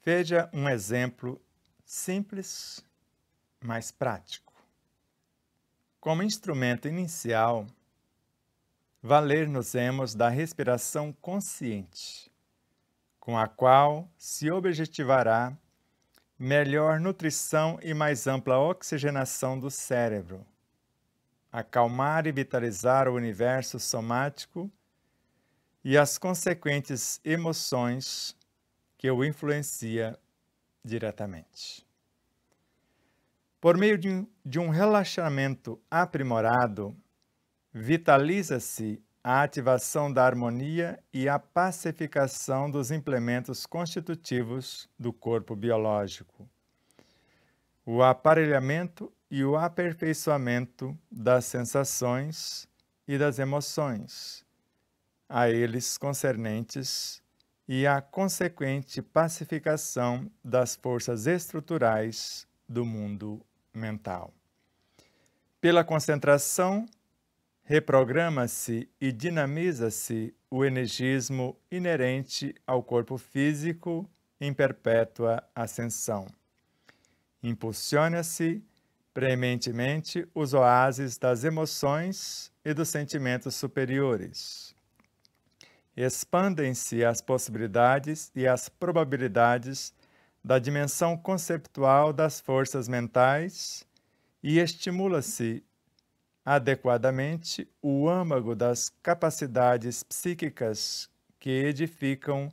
Veja um exemplo simples, mas prático. Como instrumento inicial, valer-nos-emos da respiração consciente, com a qual se objetivará melhor nutrição e mais ampla oxigenação do cérebro, acalmar e vitalizar o universo somático e as consequentes emoções que o influencia diretamente. Por meio de um relaxamento aprimorado, vitaliza-se a ativação da harmonia e a pacificação dos implementos constitutivos do corpo biológico, o aparelhamento e o aperfeiçoamento das sensações e das emoções, a eles concernentes, e a consequente pacificação das forças estruturais do mundo mental. Pela concentração, reprograma-se e dinamiza-se o energismo inerente ao corpo físico em perpétua ascensão. Impulsiona-se preeminentemente os oásis das emoções e dos sentimentos superiores. Expandem-se as possibilidades e as probabilidades da dimensão conceptual das forças mentais e estimula-se adequadamente o âmago das capacidades psíquicas que edificam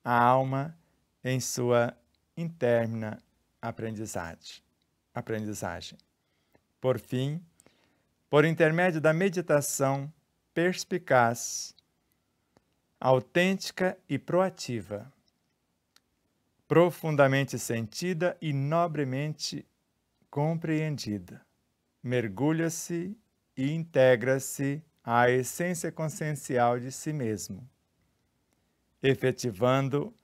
a alma em sua interna aprendizagem. Por fim, por intermédio da meditação perspicaz, autêntica e proativa, profundamente sentida e nobremente compreendida, mergulha-se e integra-se à essência consciencial de si mesmo, efetivando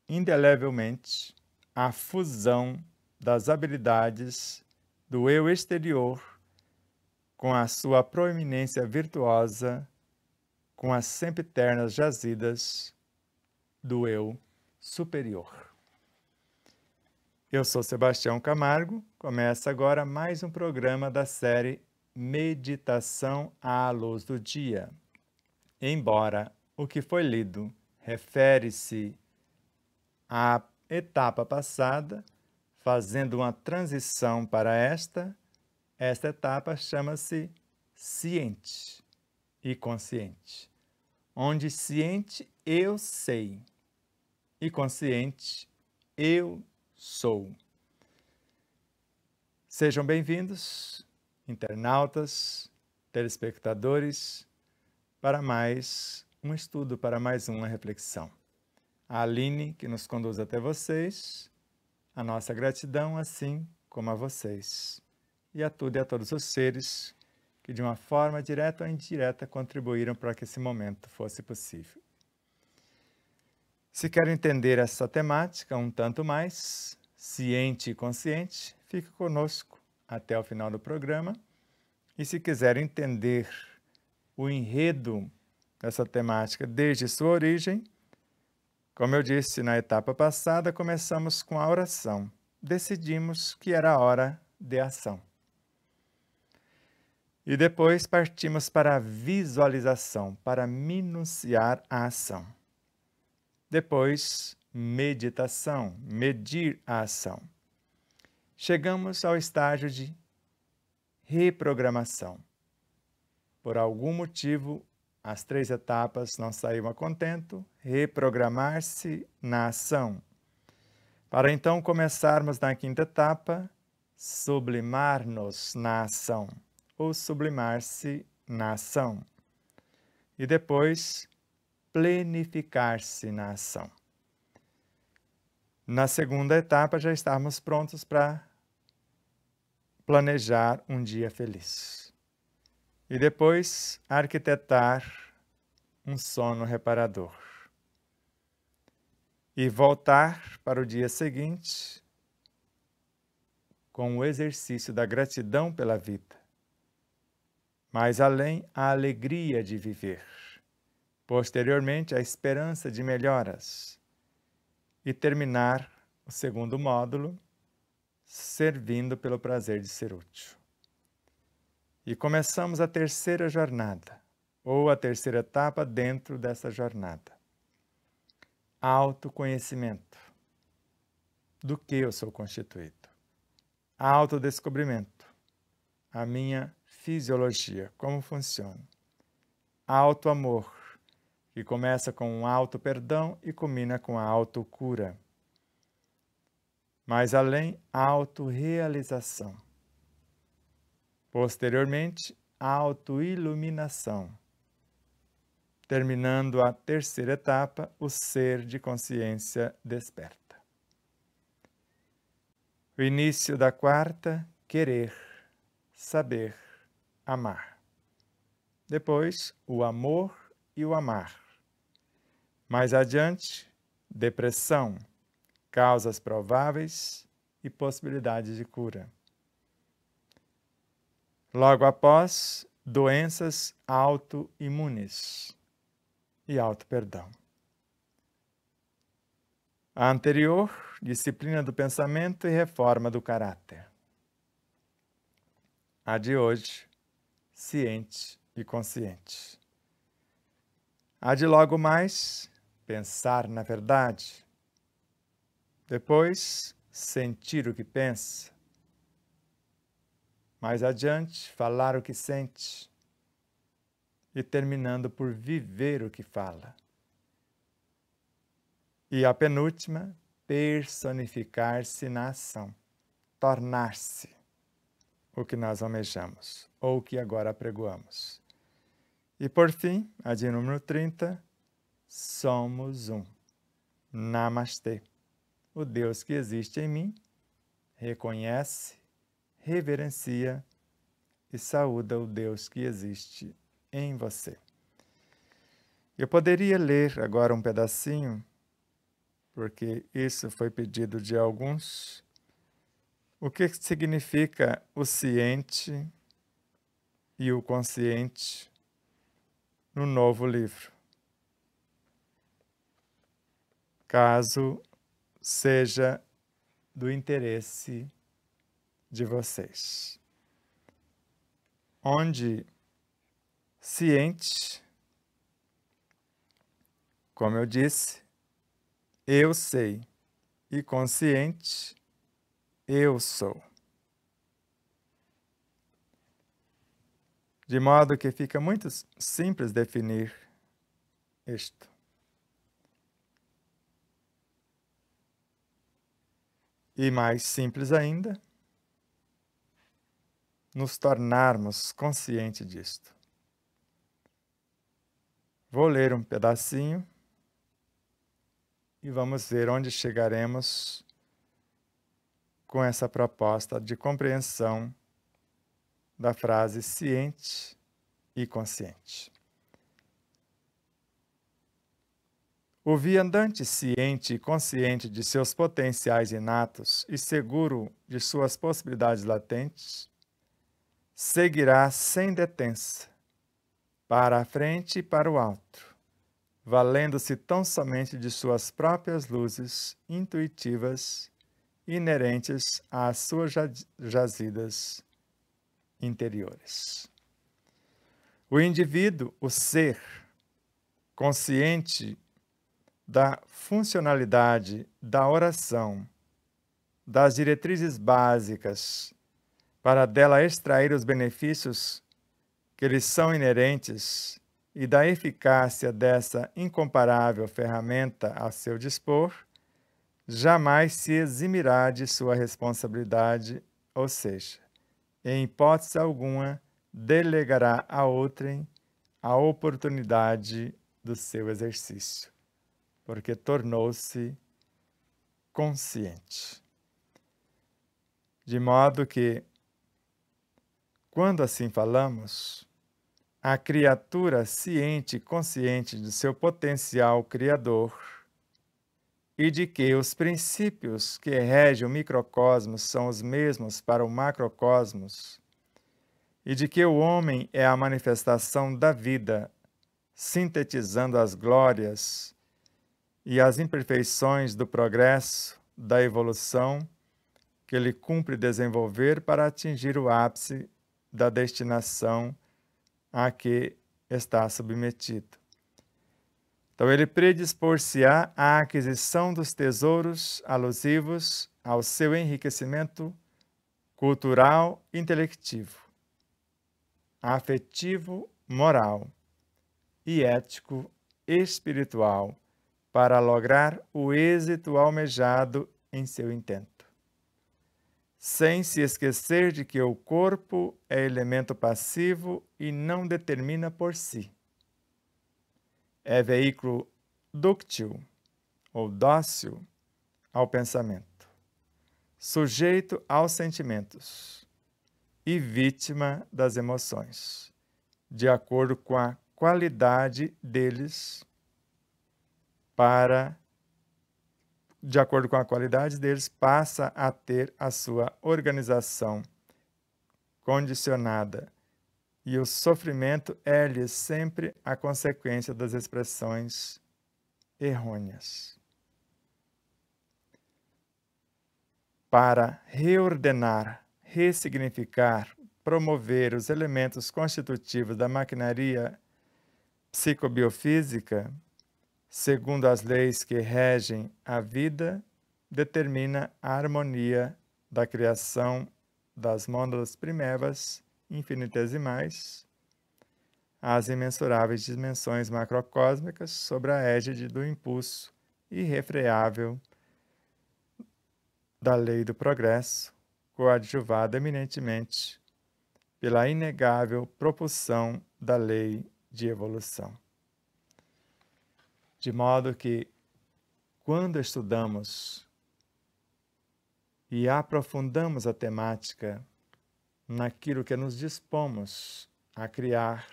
indelevelmente a fusão das habilidades do eu exterior com a sua proeminência virtuosa, com as sempiternas jazidas do eu superior. Eu sou Sebastião Camargo, começa agora mais um programa da série Meditação à Luz do Dia. Embora o que foi lido refere-se à etapa passada, fazendo uma transição para esta etapa chama-se ciente e consciente, onde ciente eu sei e consciente eu sou. Sejam bem-vindos, internautas, telespectadores, para mais um estudo, para mais uma reflexão. A Aline, que nos conduz até vocês, a nossa gratidão, assim como a vocês, e a tudo e a todos os seres que, de uma forma direta ou indireta, contribuíram para que esse momento fosse possível. Se quer entender essa temática um tanto mais, ciente e consciente, fique conosco até o final do programa. E se quiser entender o enredo dessa temática desde sua origem, como eu disse na etapa passada, começamos com a oração. Decidimos que era hora de ação. E depois partimos para a visualização, para minuciar a ação. Depois, meditação, medir a ação. Chegamos ao estágio de reprogramação. Por algum motivo, as 3 etapas não saíram a contento, reprogramar-se na ação. Para então começarmos na 5ª etapa, sublimar-nos na ação, ou sublimar-se na ação. E depois, plenificar-se na ação. Na 2ª etapa, já estamos prontos para planejar um dia feliz. E depois, arquitetar um sono reparador. E voltar para o dia seguinte com o exercício da gratidão pela vida. Mas além, a alegria de viver. Posteriormente, a esperança de melhoras. E terminar o segundo módulo, servindo pelo prazer de ser útil. E começamos a terceira jornada, ou a terceira etapa dentro dessa jornada. Autoconhecimento. Do que eu sou constituído. Autodescobrimento. A minha fisiologia, como funciona. Autoamor, que começa com um auto-perdão e culmina com a autocura. Mais além, autorrealização. Posteriormente, autoiluminação. Terminando a terceira etapa, o ser de consciência desperta. O início da quarta, querer, saber, amar. Depois, o amor e o amar. Mais adiante, depressão, causas prováveis e possibilidades de cura. Logo após, doenças autoimunes e auto-perdão. A anterior, disciplina do pensamento e reforma do caráter. A de hoje, ciente e consciente. A de logo mais, pensar na verdade. Depois, sentir o que pensa. Mais adiante, falar o que sente. E terminando por viver o que fala. E a penúltima, personificar-se na ação. Tornar-se o que nós almejamos, ou o que agora apregoamos. E por fim, a de número 30, somos um. Namastê. O Deus que existe em mim reconhece, reverencia e saúda o Deus que existe em você. Eu poderia ler agora um pedacinho, porque isso foi pedido de alguns. O que significa o ciente e o consciente no novo livro? Caso seja do interesse de vocês. Onde ciente, como eu disse, eu sei, e consciente, eu sou. De modo que fica muito simples definir isto. E mais simples ainda, nos tornarmos conscientes disto. Vou ler um pedacinho e vamos ver onde chegaremos com essa proposta de compreensão da frase ciente e consciente. O viandante ciente e consciente de seus potenciais inatos e seguro de suas possibilidades latentes, seguirá sem detença, para a frente e para o alto, valendo-se tão somente de suas próprias luzes intuitivas inerentes às suas jazidas interiores. O indivíduo, o ser, consciente da funcionalidade da oração, das diretrizes básicas, para dela extrair os benefícios que lhes são inerentes e da eficácia dessa incomparável ferramenta a seu dispor, jamais se eximirá de sua responsabilidade, ou seja, em hipótese alguma, delegará a outrem a oportunidade do seu exercício, porque tornou-se consciente. De modo que, quando assim falamos, a criatura ciente e consciente de seu potencial criador e de que os princípios que regem o microcosmos são os mesmos para o macrocosmos, e de que o homem é a manifestação da vida, sintetizando as glórias e as imperfeições do progresso, da evolução que ele cumpre desenvolver para atingir o ápice da destinação a que está submetido. Então, ele predispor-se-á à aquisição dos tesouros alusivos ao seu enriquecimento cultural e intelectivo, afetivo, moral e ético espiritual, para lograr o êxito almejado em seu intento, sem se esquecer de que o corpo é elemento passivo e não determina por si. É veículo dúctil ou dócil ao pensamento, sujeito aos sentimentos e vítima das emoções, de acordo com a qualidade deles, passa a ter a sua organização condicionada, e o sofrimento é-lhe sempre a consequência das expressões errôneas. Para reordenar, ressignificar, promover os elementos constitutivos da maquinaria psicobiofísica, segundo as leis que regem a vida, determina a harmonia da criação das mônadas primevas infinitesimais, as imensuráveis dimensões macrocósmicas sob a égide do impulso irrefreável da lei do progresso, coadjuvada eminentemente pela inegável propulsão da lei de evolução. De modo que, quando estudamos e aprofundamos a temática naquilo que nos dispomos a criar,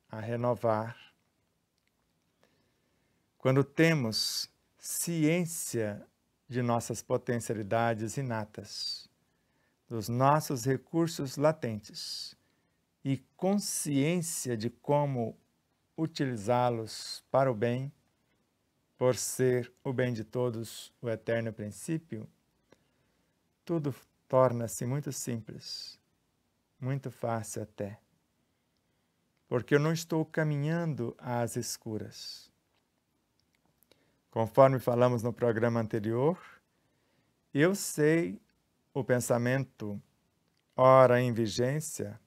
a renovar, quando temos ciência de nossas potencialidades inatas, dos nossos recursos latentes e consciência de como utilizá-los para o bem, por ser o bem de todos o eterno princípio, tudo torna-se muito simples, muito fácil até, porque eu não estou caminhando às escuras. Conforme falamos no programa anterior, eu sei o pensamento, ora em vigência,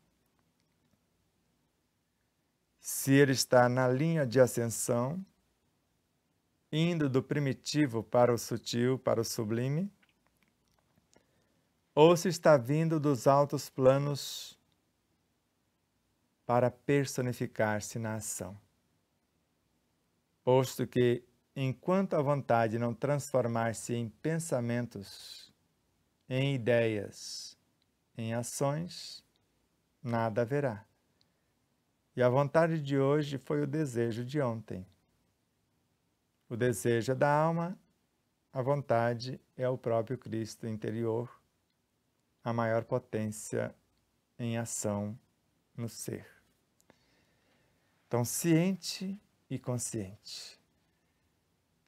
se ele está na linha de ascensão, indo do primitivo para o sutil, para o sublime, ou se está vindo dos altos planos para personificar-se na ação. Posto que, enquanto a vontade não transformar-se em pensamentos, em ideias, em ações, nada haverá. E a vontade de hoje foi o desejo de ontem. O desejo é da alma, a vontade é o próprio Cristo interior, a maior potência em ação no ser. Então, ciente e consciente.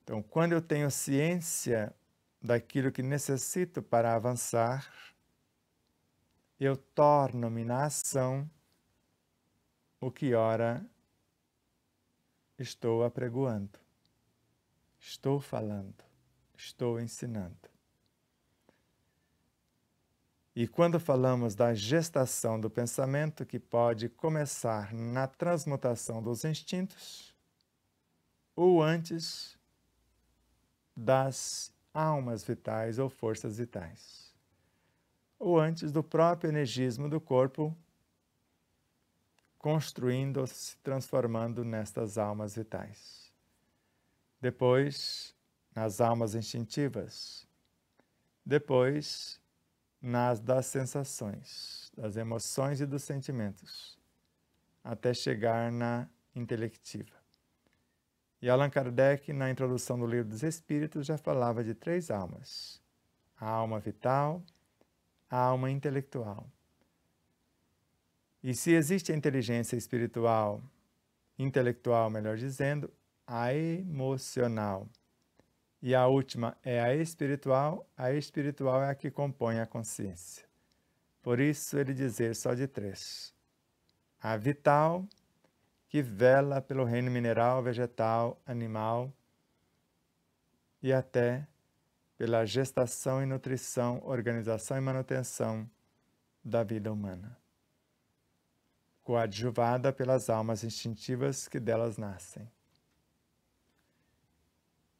Então, quando eu tenho ciência daquilo que necessito para avançar, eu torno-me na ação o que ora estou apregoando, estou falando, estou ensinando. E quando falamos da gestação do pensamento, que pode começar na transmutação dos instintos, ou antes das almas vitais ou forças vitais, ou antes do próprio energismo do corpo, construindo ou se transformando nestas almas vitais. Depois, nas almas instintivas. Depois, nas das sensações, das emoções e dos sentimentos, até chegar na intelectiva. E Allan Kardec, na introdução do Livro dos Espíritos, já falava de 3 almas: a alma vital, a alma intelectual. E se existe a inteligência espiritual intelectual, melhor dizendo, a emocional. E a última é a espiritual é a que compõe a consciência. Por isso ele dizer só de 3. A vital, que vela pelo reino mineral, vegetal, animal e até pela gestação e nutrição, organização e manutenção da vida humana, coadjuvada pelas almas instintivas que delas nascem.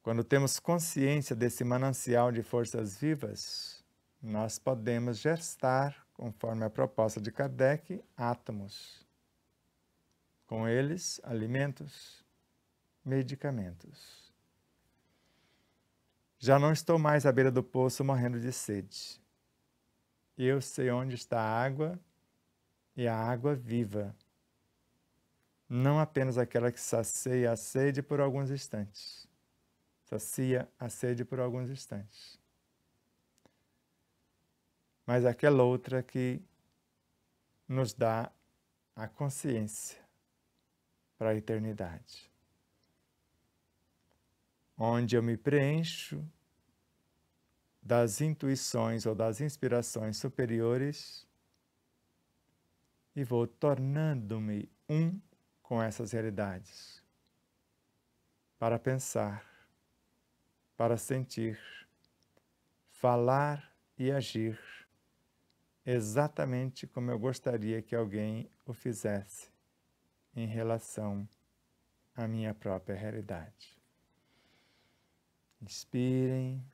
Quando temos consciência desse manancial de forças vivas, nós podemos gestar, conforme a proposta de Kardec, átomos. Com eles, alimentos, medicamentos. Já não estou mais à beira do poço morrendo de sede. Eu sei onde está a água, e a água viva. Não apenas aquela que sacia a sede por alguns instantes. Sacia a sede por alguns instantes. Mas aquela outra que nos dá a consciência para a eternidade. Onde eu me preencho das intuições ou das inspirações superiores e vou tornando-me um com essas realidades, para pensar, para sentir, falar e agir exatamente como eu gostaria que alguém o fizesse em relação à minha própria realidade. Inspirem,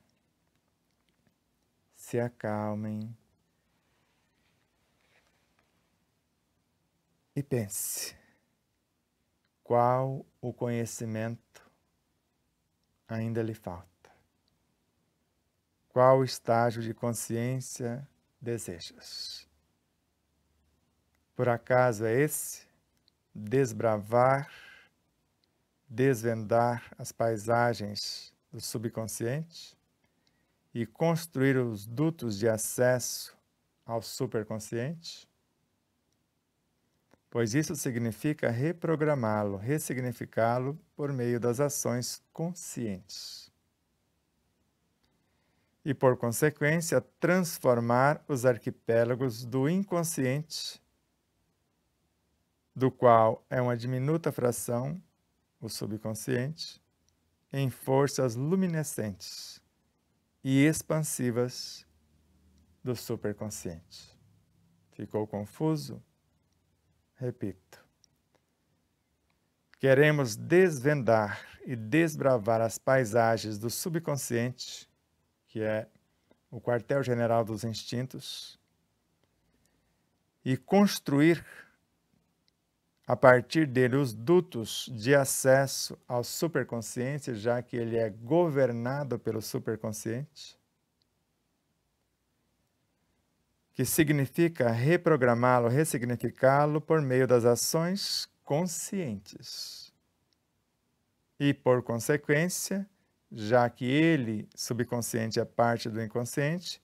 se acalmem e pense. Qual o conhecimento ainda lhe falta? Qual estágio de consciência desejas? Por acaso é esse? Desbravar, desvendar as paisagens do subconsciente e construir os dutos de acesso ao superconsciente? Pois isso significa reprogramá-lo, ressignificá-lo por meio das ações conscientes. E, por consequência, transformar os arquipélagos do inconsciente, do qual é uma diminuta fração, o subconsciente, em forças luminescentes e expansivas do superconsciente. Ficou confuso? Repito. Queremos desvendar e desbravar as paisagens do subconsciente, que é o quartel-general dos instintos, e construir a partir dele os dutos de acesso ao superconsciente, já que ele é governado pelo superconsciente, que significa reprogramá-lo, ressignificá-lo por meio das ações conscientes. E, por consequência, já que ele, subconsciente, é parte do inconsciente,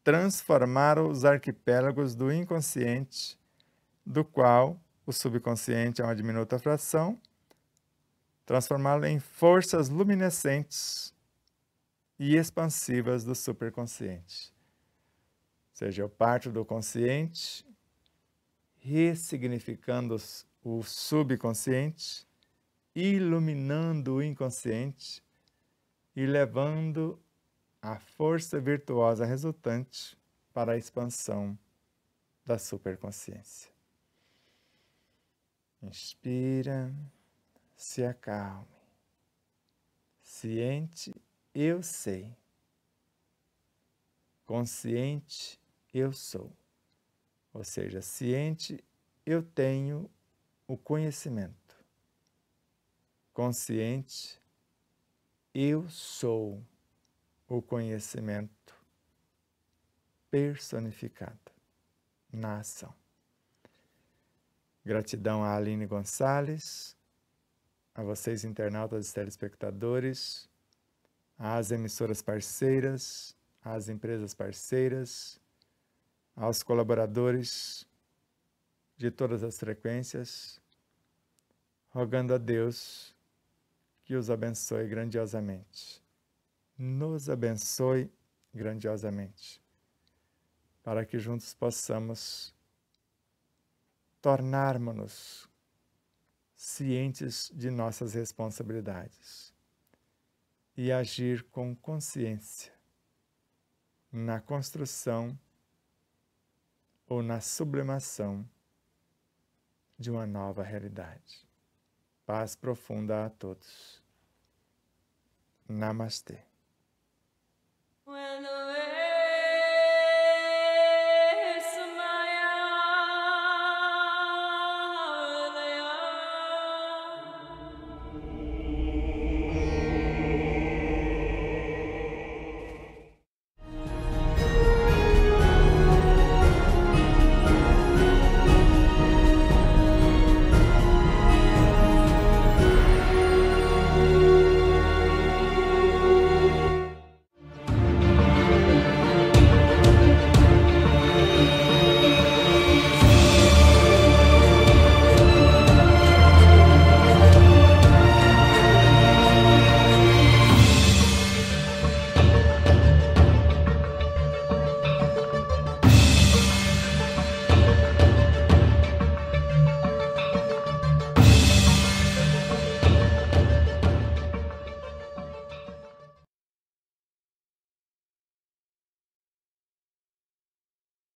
transformar os arquipélagos do inconsciente, do qual o subconsciente é uma diminuta fração, transformá-lo em forças luminescentes e expansivas do superconsciente. Ou seja, eu parto do consciente, ressignificando o subconsciente, iluminando o inconsciente e levando a força virtuosa resultante para a expansão da superconsciência. Inspira, se acalme. Ciente, eu sei. Consciente, eu sou. Ou seja, ciente, eu tenho o conhecimento. Consciente, eu sou o conhecimento personificado na ação. Gratidão a Aline Gonçalves, a vocês internautas e telespectadores, às emissoras parceiras, às empresas parceiras, aos colaboradores de todas as frequências. rogando a Deus que os abençoe grandiosamente. Nos abençoe grandiosamente, para que juntos possamos tornarmos-nos cientes de nossas responsabilidades e agir com consciência na construção ou na sublimação de uma nova realidade. Paz profunda a todos. Namastê.